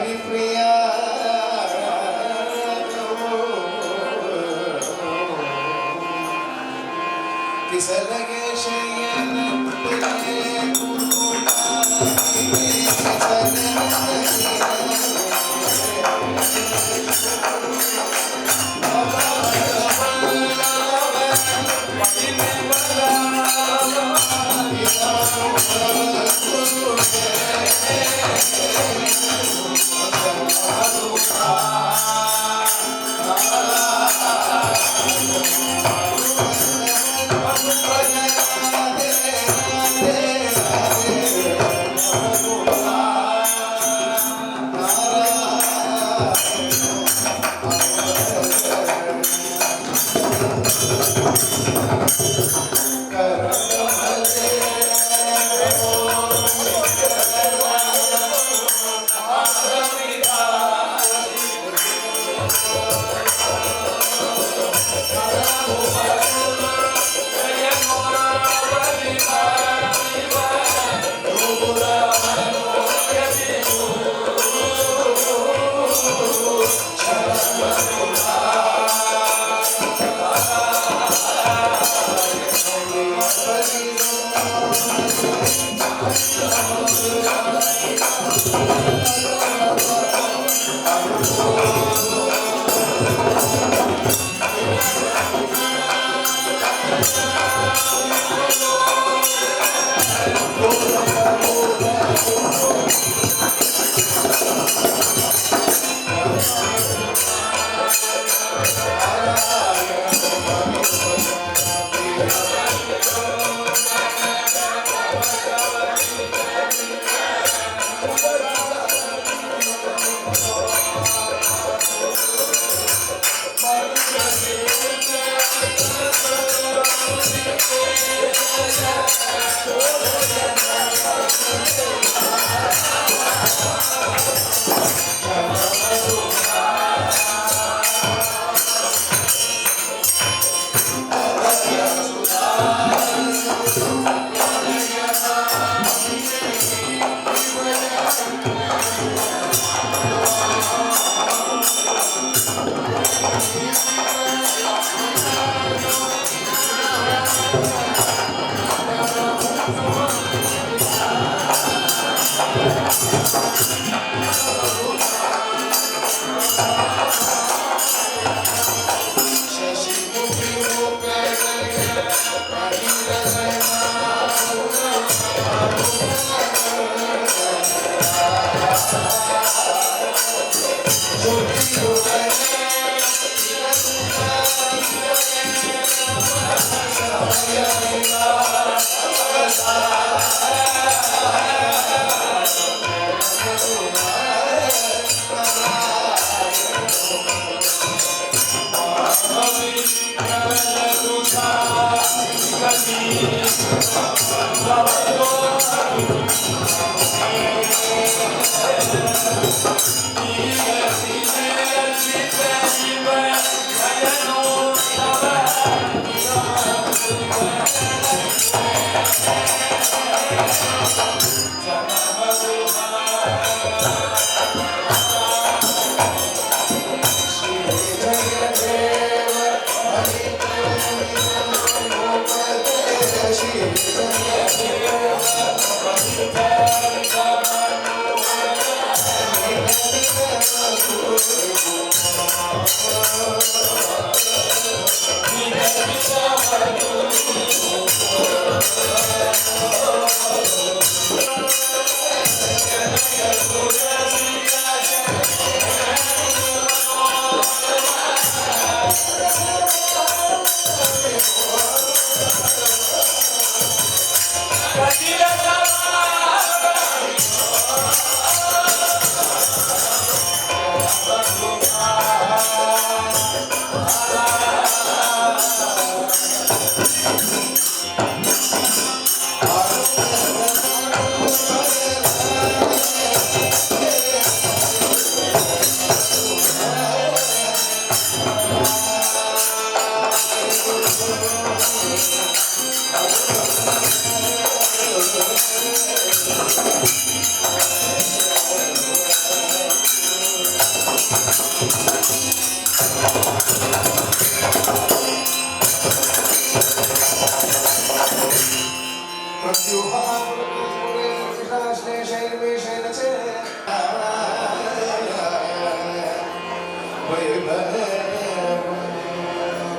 हरिप्रिया किसलगे शयन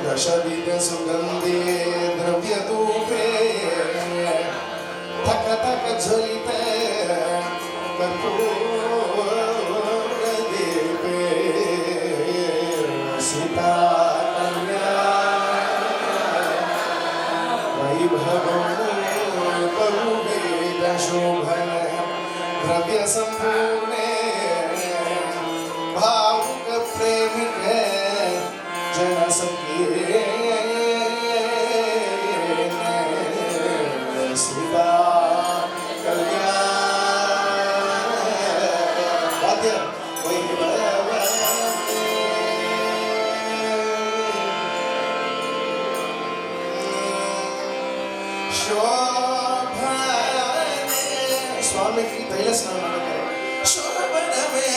दशविध सुगंधे द्रव्यतूपे थक थक ज्वलिते कर्पूरदीपे सीता कन्या वैभवं बहुवेद शोभन द्रव्य संपूर्णे भावुक प्रेमिके जन संकीर्णे सीता कल्याण वाद्य शोभने स्वामी की तैल स्नान करें शोभने में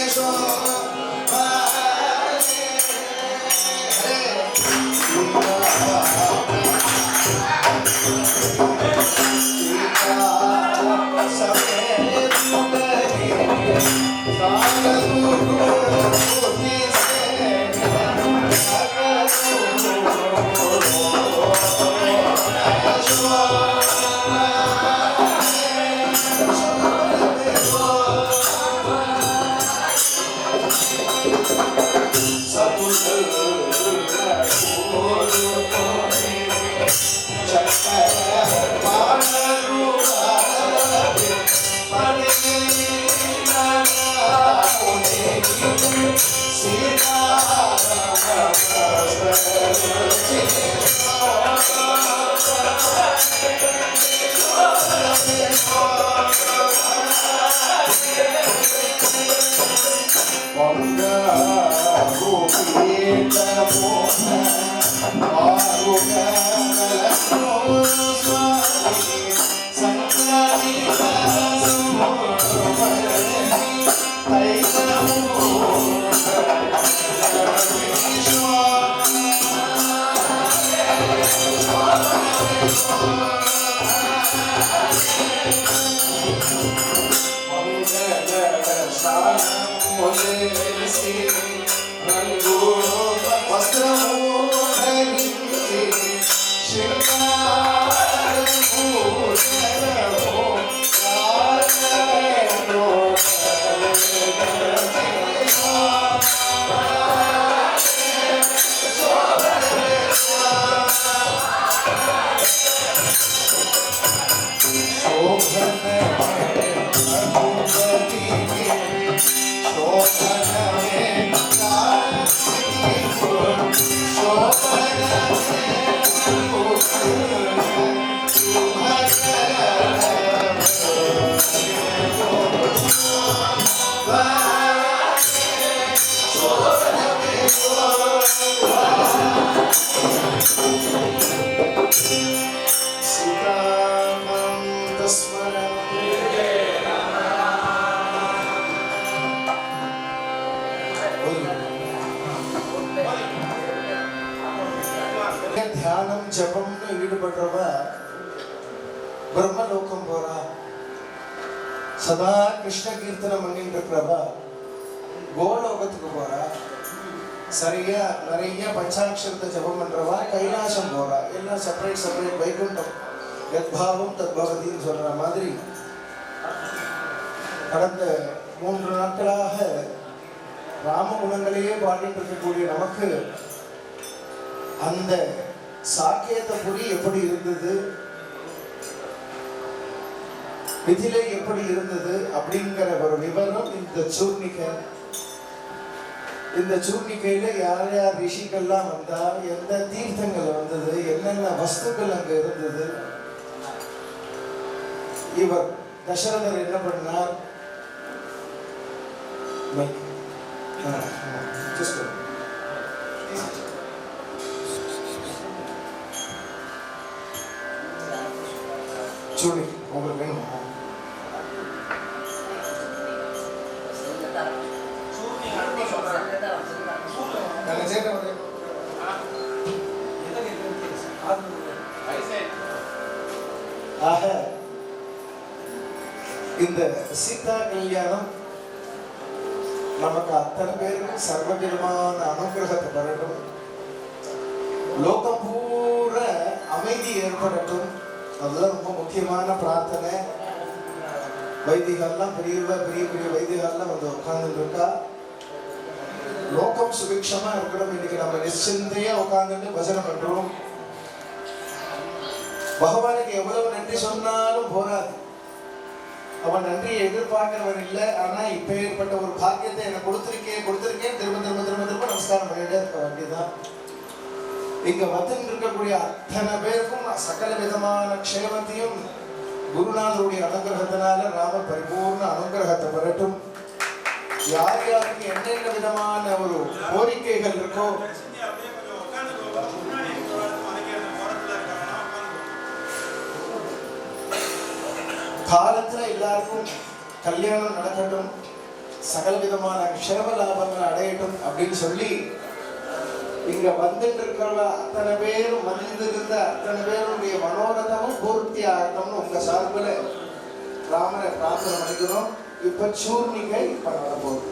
தியானம் ஜபம்னு ஈடுபடுறவ பிரம்மலோகம் போறா. சதா கிருஷ்ண கீர்த்தனம் பண்ணிட்டு இருக்கிறவ கோலோகத்துக்கு போறா. சரியா நிறைய பஞ்சாட்சரத்தை ஜபம் பண்றவா கைலாசம் போறா. எல்லாம் செப்பரேட் செப்பரேட் வைகுண்டம் யத்பாவம் தத்பவதின்னு சொல்ற மாதிரி கடந்த 3 நாட்களாக ராமகுணங்களையே பாடிட்டு இருக்கக்கூடிய நமக்கு அந்த சாக்கேதபுரி எப்படி இருந்தது, மிதிலை எப்படி இருந்தது அப்படிங்கிற ஒரு விவரம் இந்த சூர்ணிகை. இந்த சூர்ணிகையில யார் யார் ரிஷிகள்லாம் வந்தா, எந்த தீர்த்தங்கள் வந்தது, என்னென்ன வஸ்துக்கள் அங்க இருந்தது. இவர் தசரதர் என்ன பண்ணார்? சூர்ணிகை உங்களுக்கு வேணும்? நான் சேர்க்க இந்த சீதா கல்யாணம் நமக்கு அத்தனை பேருக்கும் சர்வவிதமான அனுகிரகத்தை பெறட்டும், லோகம் பூரா அமைதி ஏற்படட்டும். அதுதான் ரொம்ப முக்கியமான பிரார்த்தனை. வைதிகள்லாம் பெரிய பெரிய வைதிகள்லாம் வந்து உட்கார்ந்து இருக்கா. லோகம் சுபிக்ஷமா இருக்கணும். இன்னைக்கு நம்ம நிச்சயத்தையா உட்கார்ந்து பஜனை பண்றோம். பகவானுக்கு எவ்வளவு நன்றி சொன்னாலும் போராது. அவன் நன்றியை எதிர்பார்க்கிறவன் இல்லை. ஆனா இப்ப ஏற்பட்ட ஒரு பாக்கியத்தை எனக்கு கொடுத்திருக்கேன் திரும்ப திரும்ப திரும்ப திரும்ப நமஸ்காரம் பண்ணிட்டே இருக்க வேண்டியதுதான். இங்க வந்து இருக்கக்கூடிய அத்தனை பேருக்கும் சகல விதமான க்ஷேமத்தையும் குருநாதருடைய அனுகிரகத்தினால ராம பரிபூர்ண அனுகிரகத்தை பெறட்டும். யார் யாருக்கு என்னென்ன விதமான ஒரு கோரிக்கைகள் இருக்கோ காலத்துல எல்லாருக்கும் கல்யாணம் நடக்கட்டும், சகல விதமான க்ஷேம லாபங்கள் அடையட்டும் அப்படின்னு சொல்லி இங்க வந்துட்டு இருக்கிற அத்தனை பேரும் மனிதிருந்த அத்தனை பேருடைய மனோரதமும் பூர்த்தி ஆகட்டும்னு உங்க சார்பில் ராமரை பிரார்த்தனை பண்ணிக்கிறோம். இப்ப சூர்ணிகை பண்ண போகுது.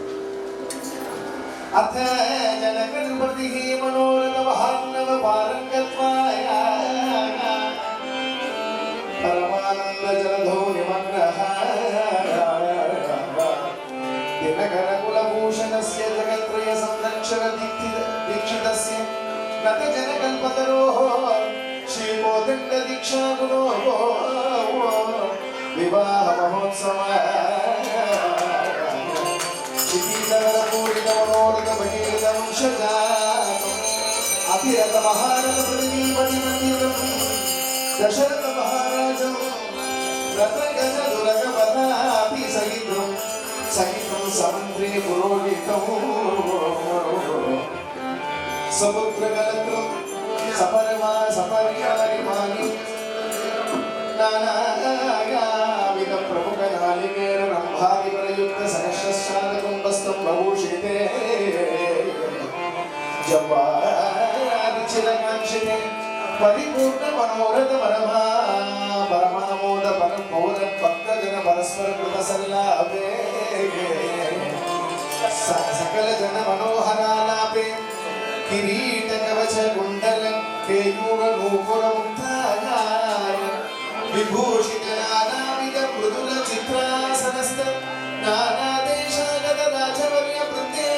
அத்த ஜனகணபதி மனோரத மகாநவ பாரங்கத்வாய பரமானந்த ஜலதோ நிமக்னஹ தினகர குலபூஷணஸ்ய ஜகத்ரய சம்ரக்ஷண दीक्षितस्य नत जनकल्पतरोः श्रीकोदण्ड दीक्षा गुरोः विवाह महोत्सव क्षितिधरपूरित मनोरथ भगीरथ वंशजातम् अभिरथ महारथ पृथ्वीपति मंदिरम् दशरथ महाराजम् रत्नगज दुर्ग पदापि सहितम् समन्त्रे पुरोहितम् समुद्रगलत्रं सपर्यारिमानि नानाविध प्रमुखनालिकेर रम्भादिप्रयुक्त सहस्रशालकुम्भस्तं बभूषिते जम्बादिचिरकाङ्क्षिते परिपूर्ण मनोरथ परमामोद परमोद भक्तजन परस्पर कृतसल्लाभे सकल जन मनोहरालापे किरीट कवच कुंडल केयूर नूपुर मुक्ताहार विभूषित नानाविध मृदुल चित्रासनस्थ नाना देशागत राजवर्य वृत्ते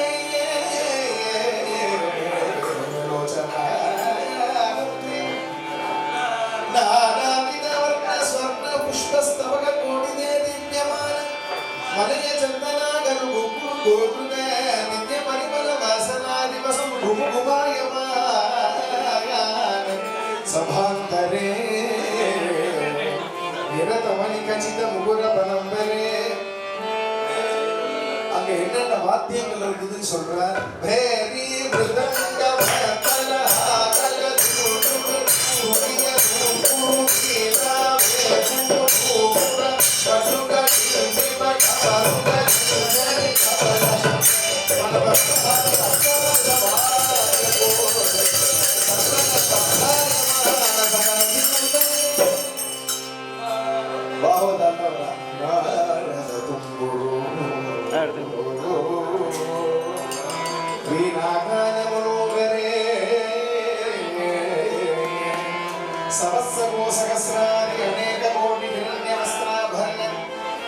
नानाविध वर्ण स्वर्ण पुष्पस्तवक कोटिदे दिव्यमान मलय चंदनागर गोकुल गोकुल नित्य परिमल वासनादिवसं घुमघुमायमान सभान्तरे निरतमणिकचित मुकुर पनंबरे அங்க என்னென்ன வாத்தியங்கள் இருக்குதுன்னு சொல்றார். பேரி மிருதங்க மத்தல ஆகல துருது சுகிய சுகுகீரா வேகுபூர பட்டுக திமிப கபருக ஜனி கபலஷ सहस्रादि अनेक कोटि हिरण्य वस्त्राभरण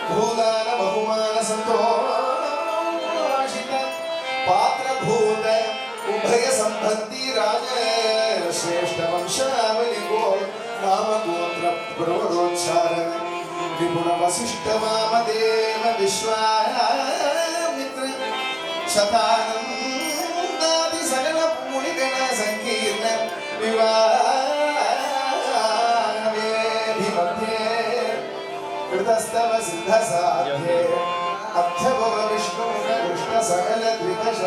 भूदान बहुमान संतोषित पात्र भूत उभय संबंधी राज श्रेष्ठ वंशावली को नाम गोत्र प्रवरोच्चारण विपुल वशिष्ठ वामदेव विश्वामित्र शतानंदादि सकल मुनिगण संकीर्ण विवाह कृतस्तव सिद्ध साध्ये अर्थभव विष्णु कृष्ण सकल द्विदश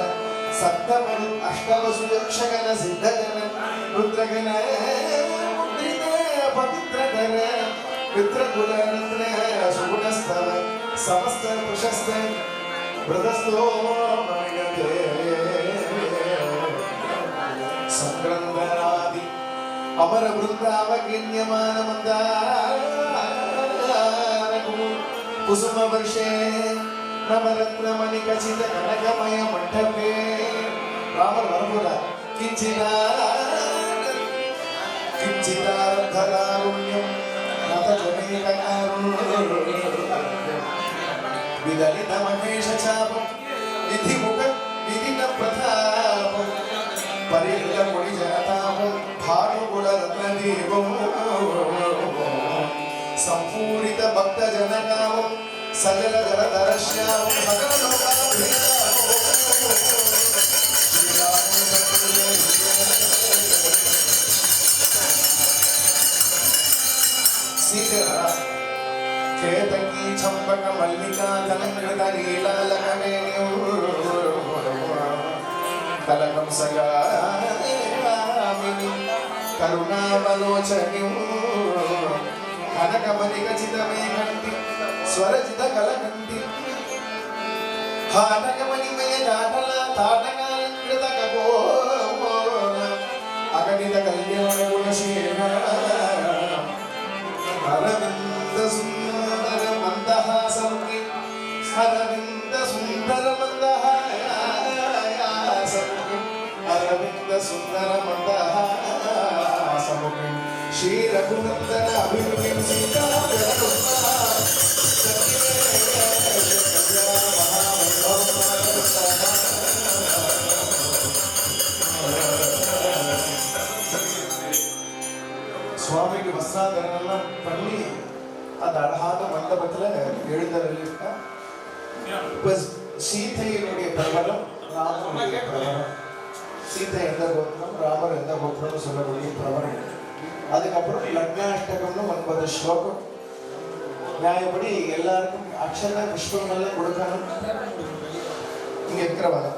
सप्तमनु अष्टवसु यक्षगण सिद्धगण रुद्रगण मुद्रित पवित्रधर पितृकुल रत्न सुगुणस्तव समस्त प्रशस्त प्रदस्तो मणिगते संक्रंदनादि अमर वृंदावगिन्यमान मंदार कुसुम वर्षे नवरत्न मणिकचित कनकमय मंडपे रामर वरपुरा किंचितारब्धकारुण्यं विदलित महेश चापं विधिमुख विधिन प्रतापं परिलित मुनि जनतापं भानुकुल रत्नदीपं संपूरित भक्त जनकामं सजल जलधरश्यामं सकल केतकी चंपक मल्लिका धनकृत नीलालकवेण्यं कलकं सगामिनी करुणावलोचनीं कनकमणिकचितमेघण्टि स्वरचित कलकण्टि हाटकमणिमय जाटला ताटकालङ्कृत कपोल अगणित कल्याण गुणशीला अरविंद सुंदर मंदहासं अरविंद सुंदर मंदहासं अरविंद सुंदर मंदहासं श्री रघुनंदन अभिमुखं सीता சுவாமிக்கு வஸ்திராதரணம் பண்ணி அந்த அழகான மண்டபத்துல எழுந்தருளிருக்க. இப்ப சீதையினுடைய பிரபலம், ராமனுடைய பிரபலம். சீதை எந்த கோத்திரம், ராமர் எந்த கோத்திரம் சொல்லக்கூடிய பிரபலம். அதுக்கப்புறம் லக்னாஷ்டகம்னு 9 ஸ்லோகம். நியாயப்படி எல்லாருக்கும் அக்ஷர புஷ்பங்கள்லாம் கொடுக்கணும். இங்க இருக்கிறவங்க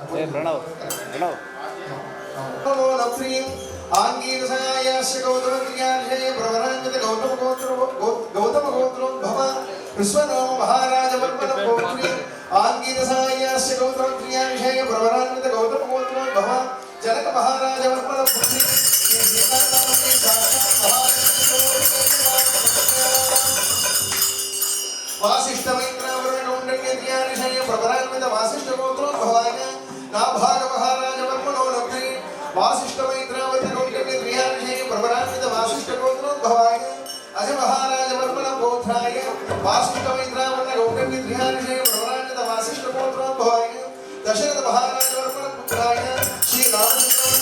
आंगीरसायास्य गौतमत्रियार्षे प्रवरान्वित गौतमगोत्रोद्भव विश्वनाम महाराज वर्मन गोत्री आंगीरसायास्य गौतमत्रियार्षे प्रवरान्वित गौतमगोत्रोद्भव जनक महाराज वर्मन पुत्री वासिष्ठ मैत्रावरण कौंडन्यत्रियार्षे प्रवरान्वित वासिष्ठ गोत्रोद्भवाय नाभाग महाराज वर्मनो नत्री वासिष्ठ मैत्रावत कौंडन्य त्रियार्षे प्रवरान्वित वासिष्ठ गोत्रोद्भवाय अज महाराज वर्मन गोत्राय वासिष्ठ मैत्रावत कौंडन्य त्रियार्षे प्रवरान्वित वासिष्ठ गोत्रोद्भवाय दशरथ महाराज वर्मन पुत्राय श्री रामचंद्र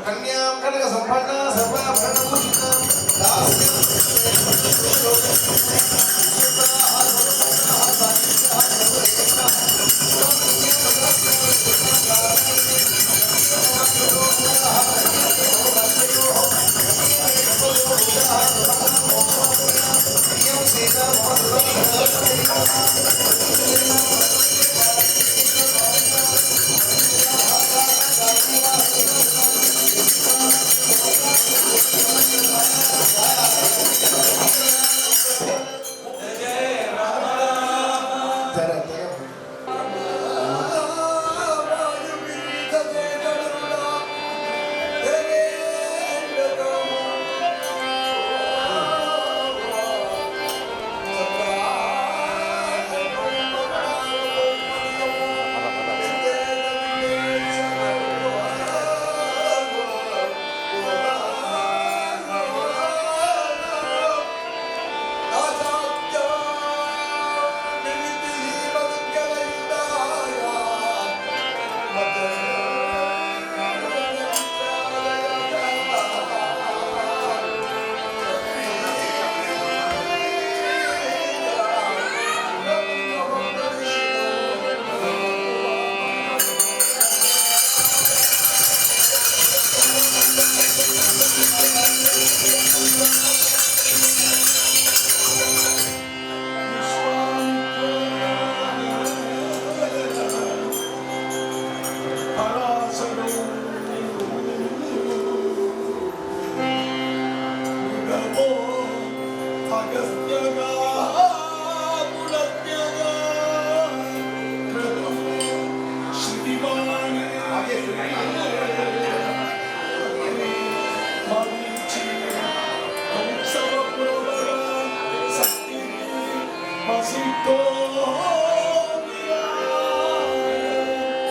कन्यां कनक संपन्ना सर्वाभरण भूषिता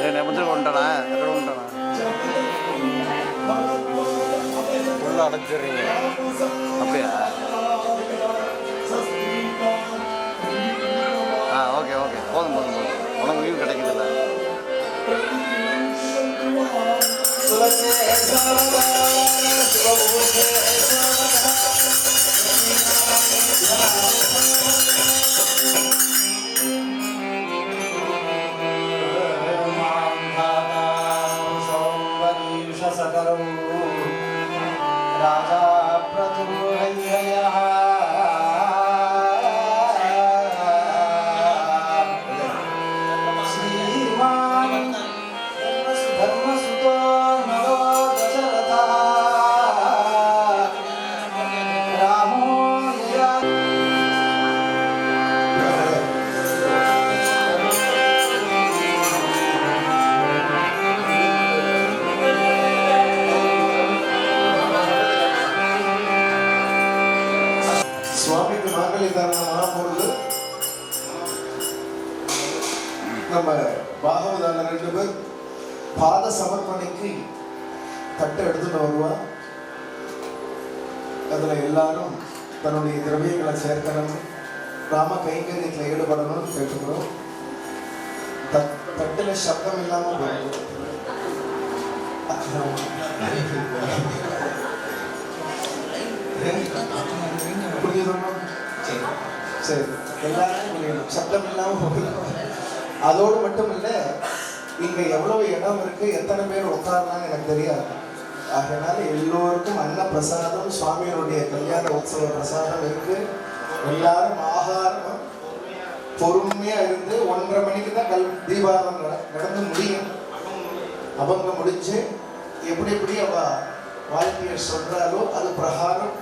నేను ఎప్పుడు ఉంటానా ఎక్కడ ఉంటానా உள்ள அடைச்சிடுறீங்க அப்படியா ஓகே ஓகே போதும் போதும் போதும் உனக்கு லீவ் கிடைக்குதுல்ல राजा प्रतुर्हयः श्रीमान धर्मसुतो नरो दशरथः रामो சுவாமிக்கு மாங்கல்ய தாரணம் ஆகும்பொழுது நம்ம பாகவதால 2 பேர் பாத சமர்ப்பணிக்கு தட்டை எடுத்துட்டு வருவா. அதுல எல்லாரும் தன்னுடைய திரவியங்களை சேர்க்கணும், ராம கைங்கரியத்தில் ஈடுபடணும்னு கேட்டுக்கிறோம். தட்டுல சப்தம் இல்லாம போயிடும். சரி, எல்லாரும் புரியணும், சப்தம் இல்லாம போகணும். அதோடு மட்டும் இல்லை, இங்க எவ்வளவு இடம் இருக்கு, எத்தனை பேர் உட்காரலாம் எனக்கு தெரியாது. அதனால எல்லோருக்கும் அன்ன பிரசாதம், சுவாமியினுடைய கல்யாண உற்சவ பிரசாதம் இருக்கு. எல்லாரும் ஆகாரம் பொறுமையா இருந்து 1:30 மணிக்கு தான் தீபாவளம் நடந்து முடியும். அவங்க முடிச்சு எப்படி எப்படி அவ வாழ்க்கையை சொல்றாலோ அது பிரகாரம்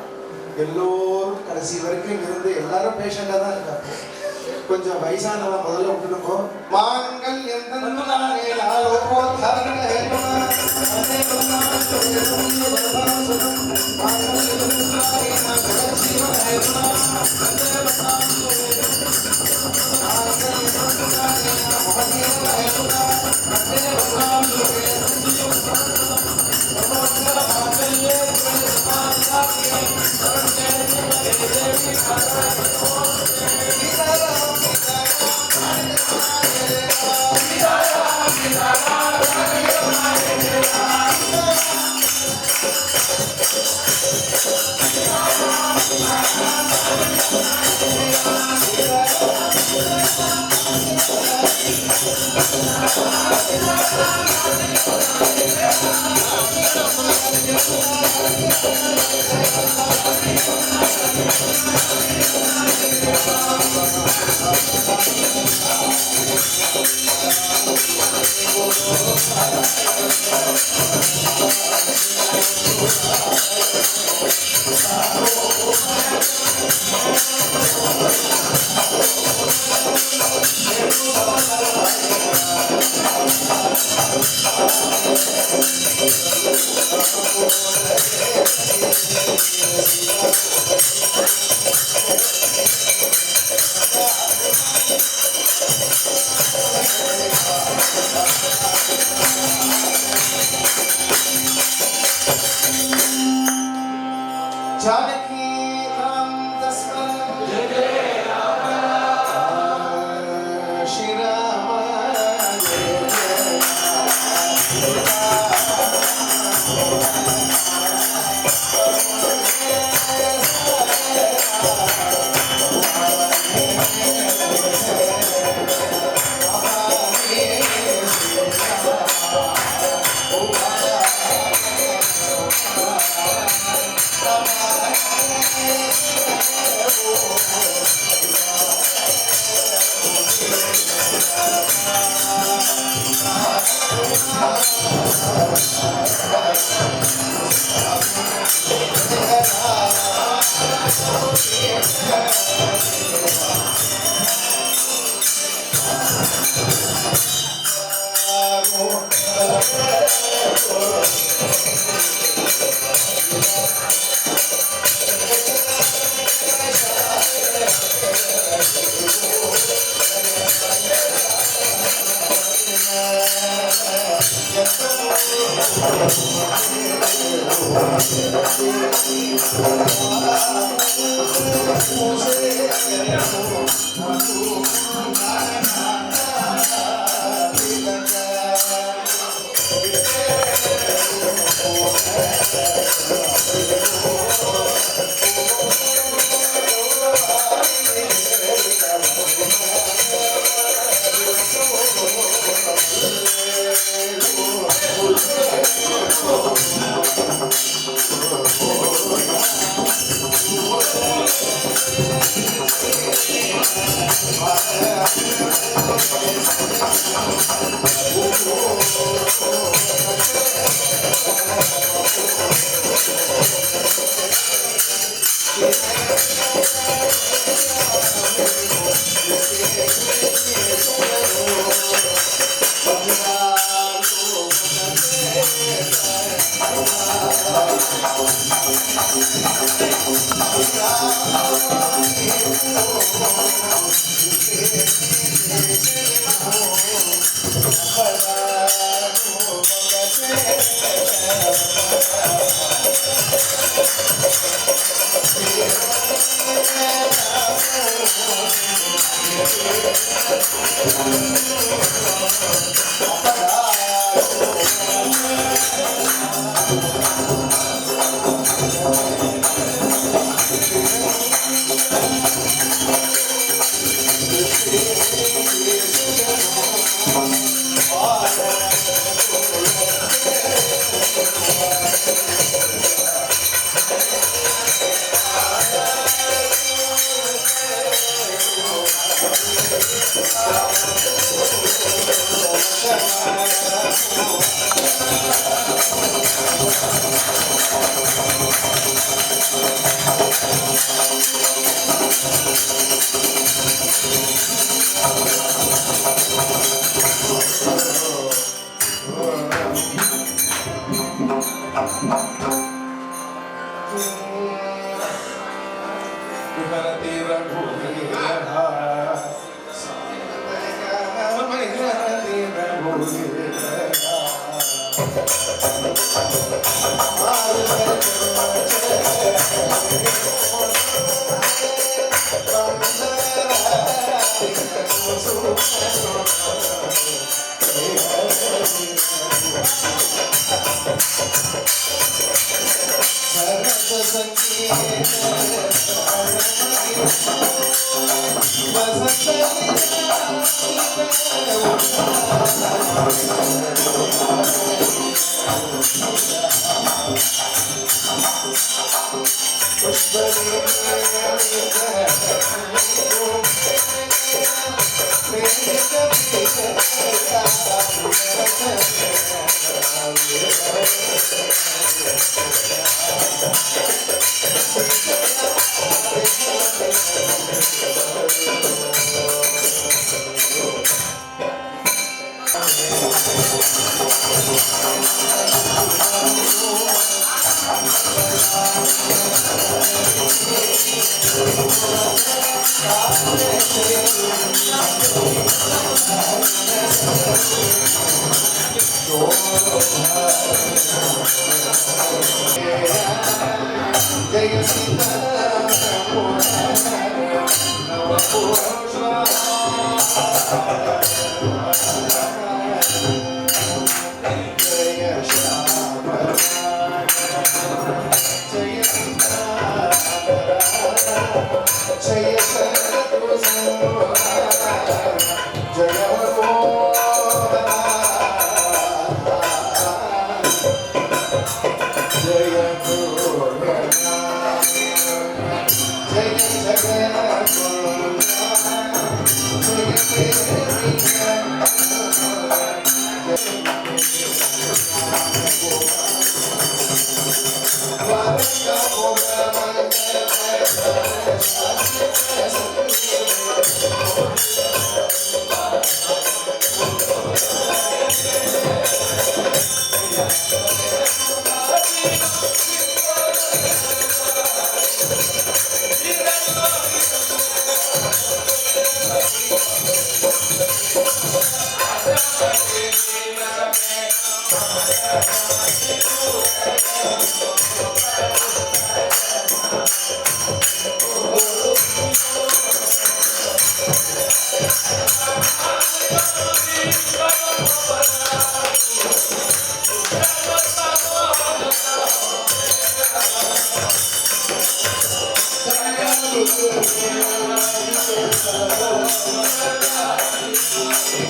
எல்லோரும் கடைசி வரைக்கும் இருந்து எல்லாரும் பேஷண்டா தான் இருக்காங்க. கொஞ்சம் வயசானவன் முதல்ல விட்டுடுங்கோ. மாங்கள்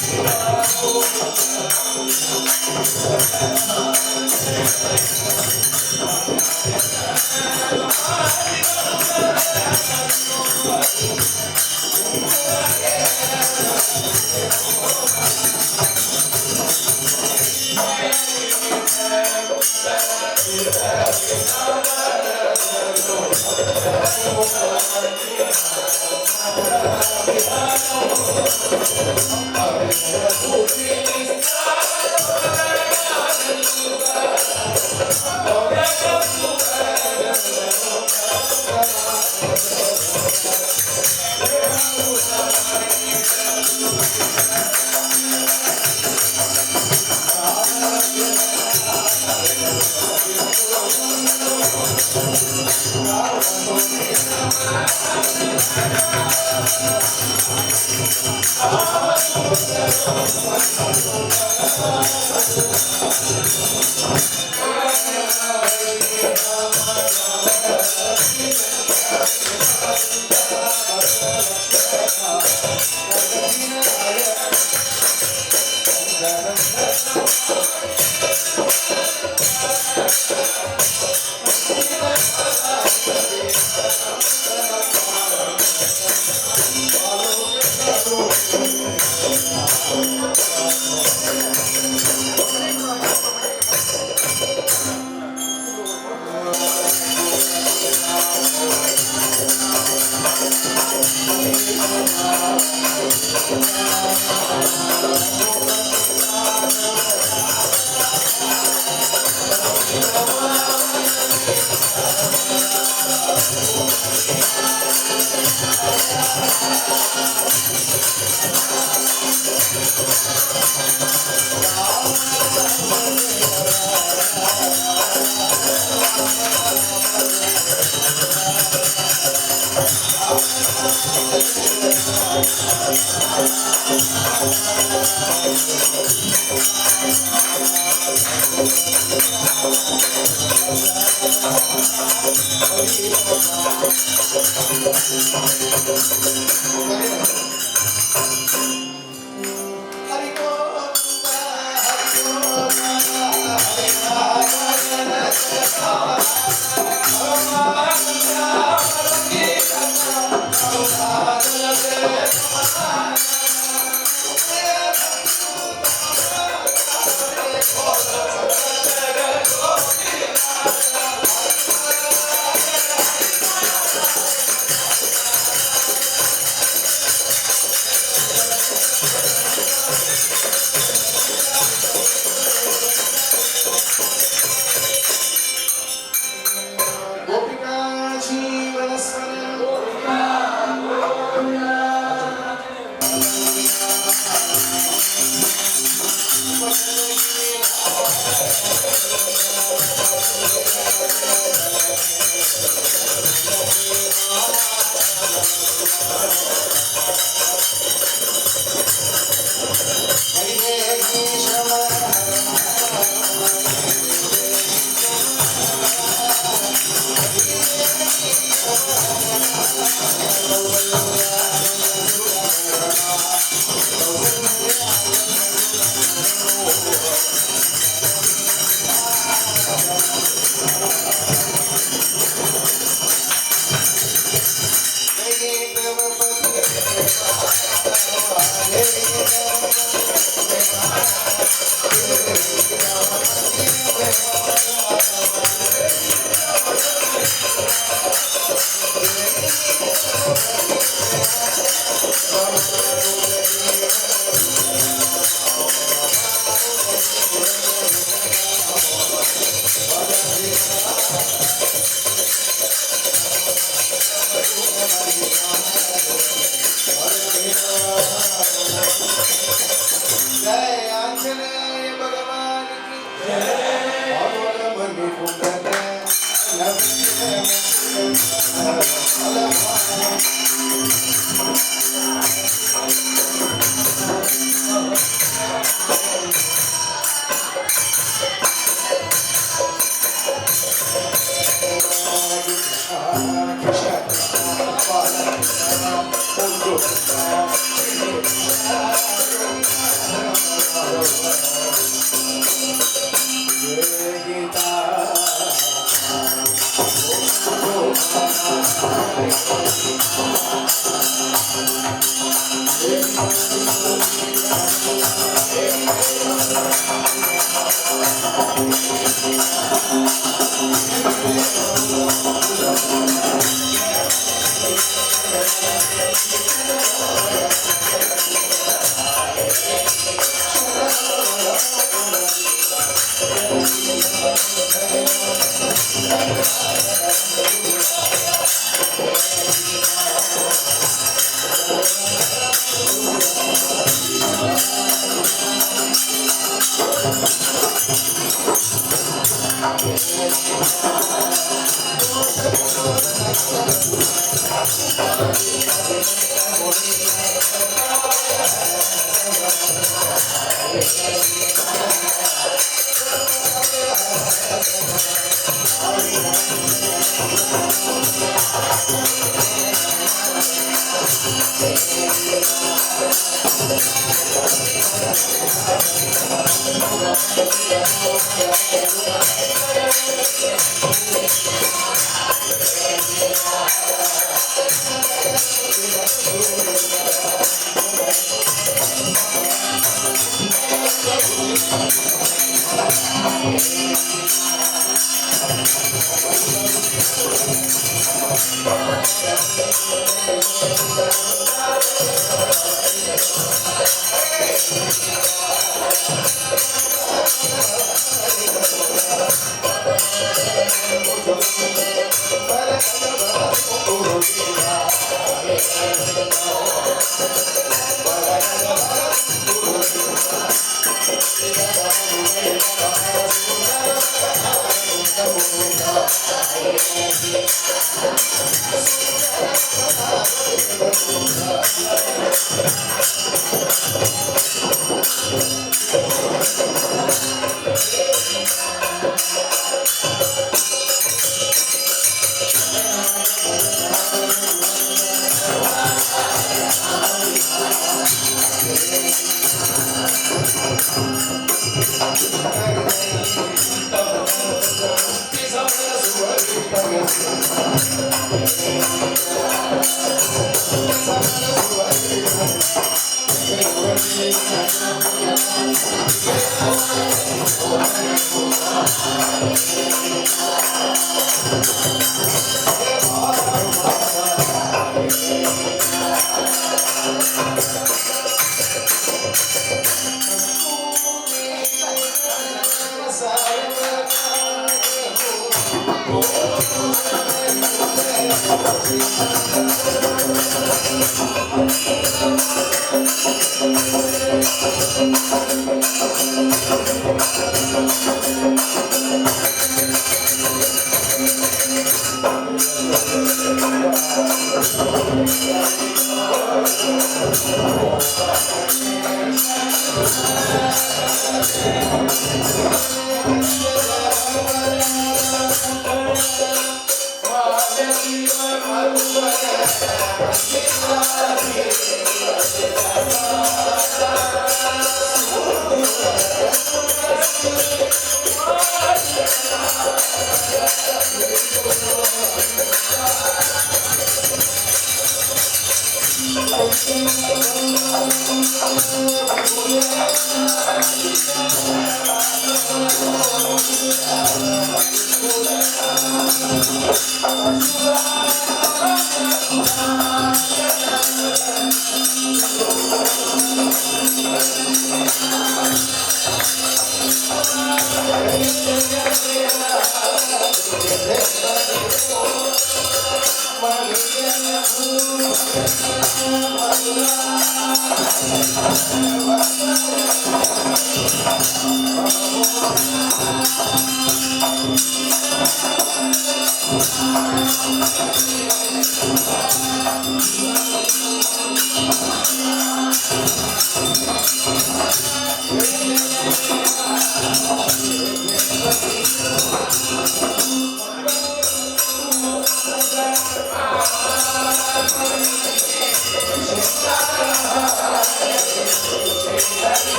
Krishna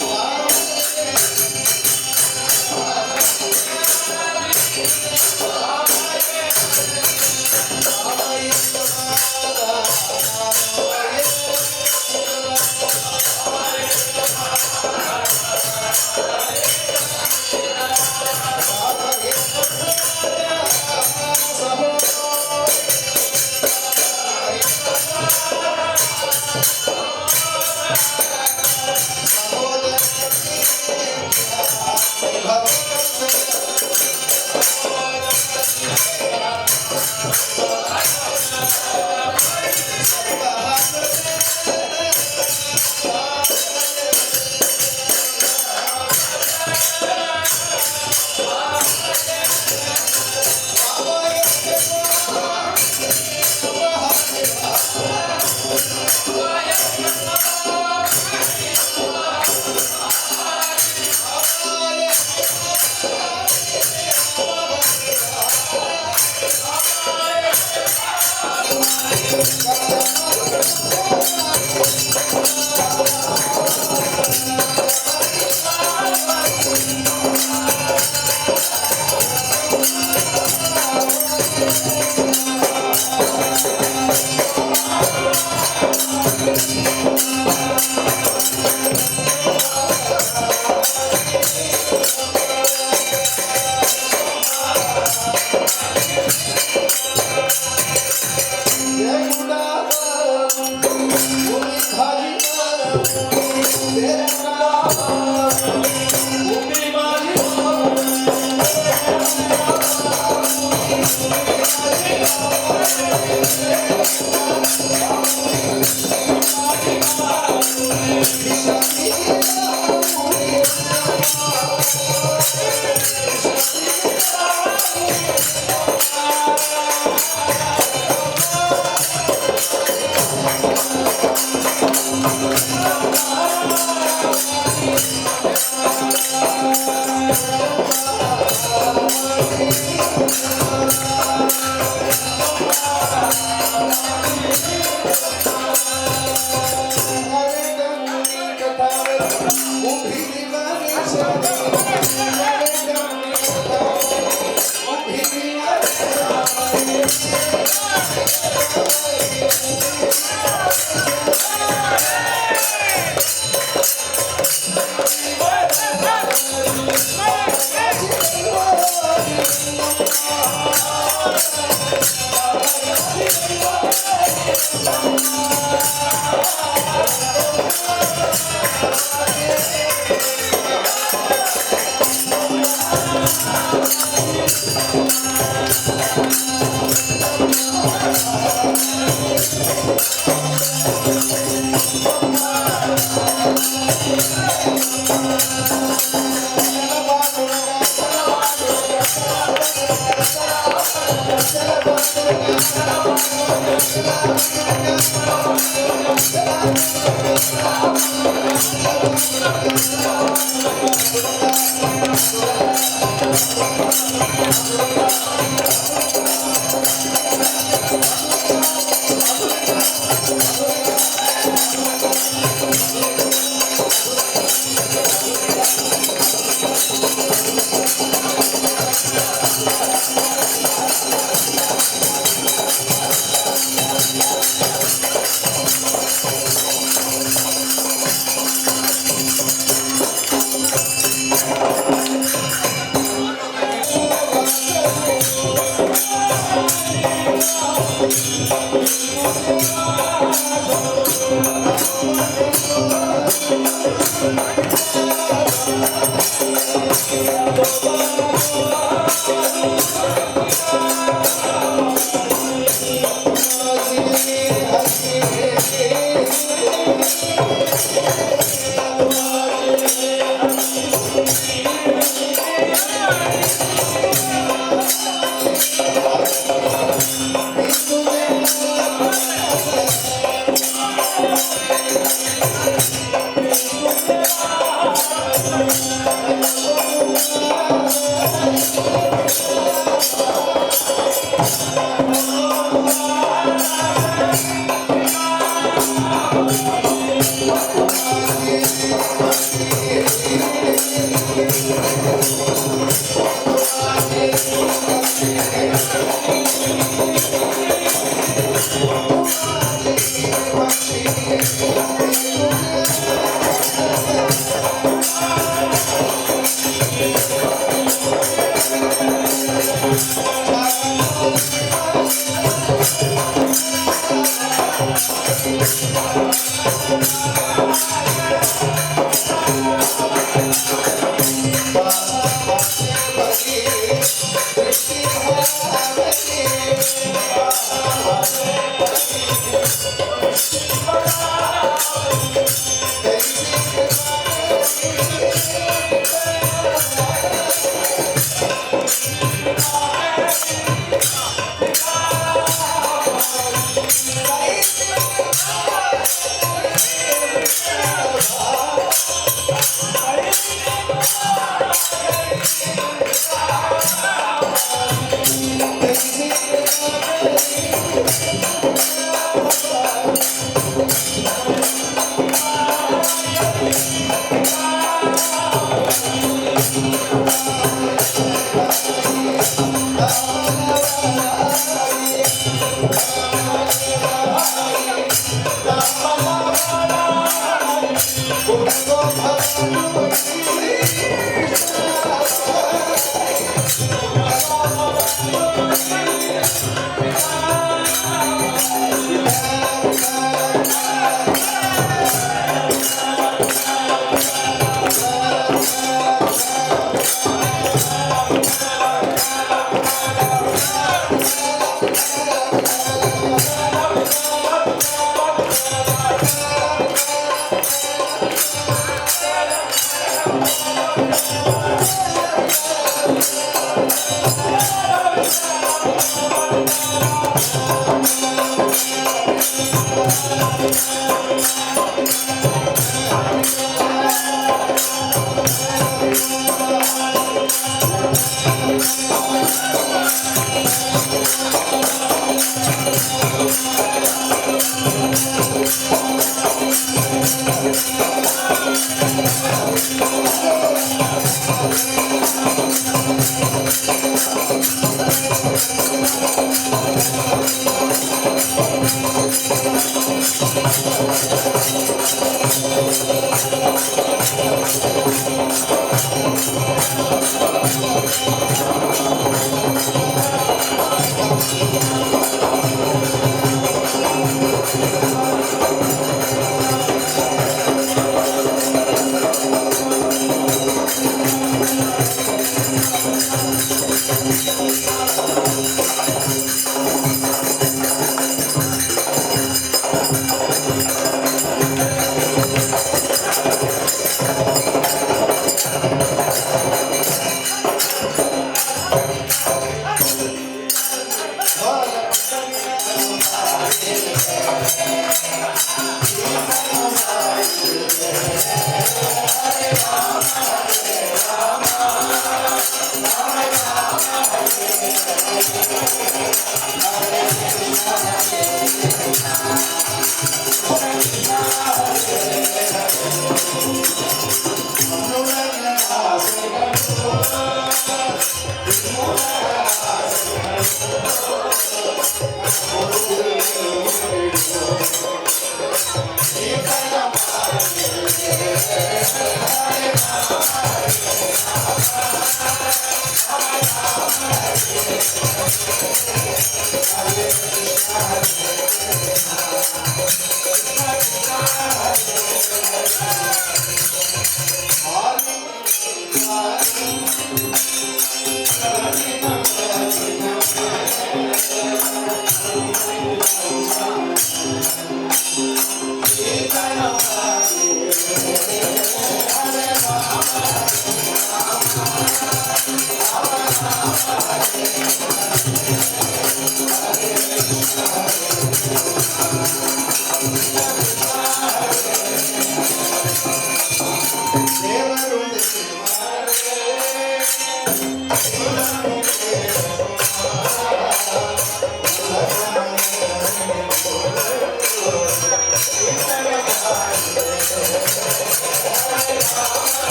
Wow.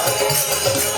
Hare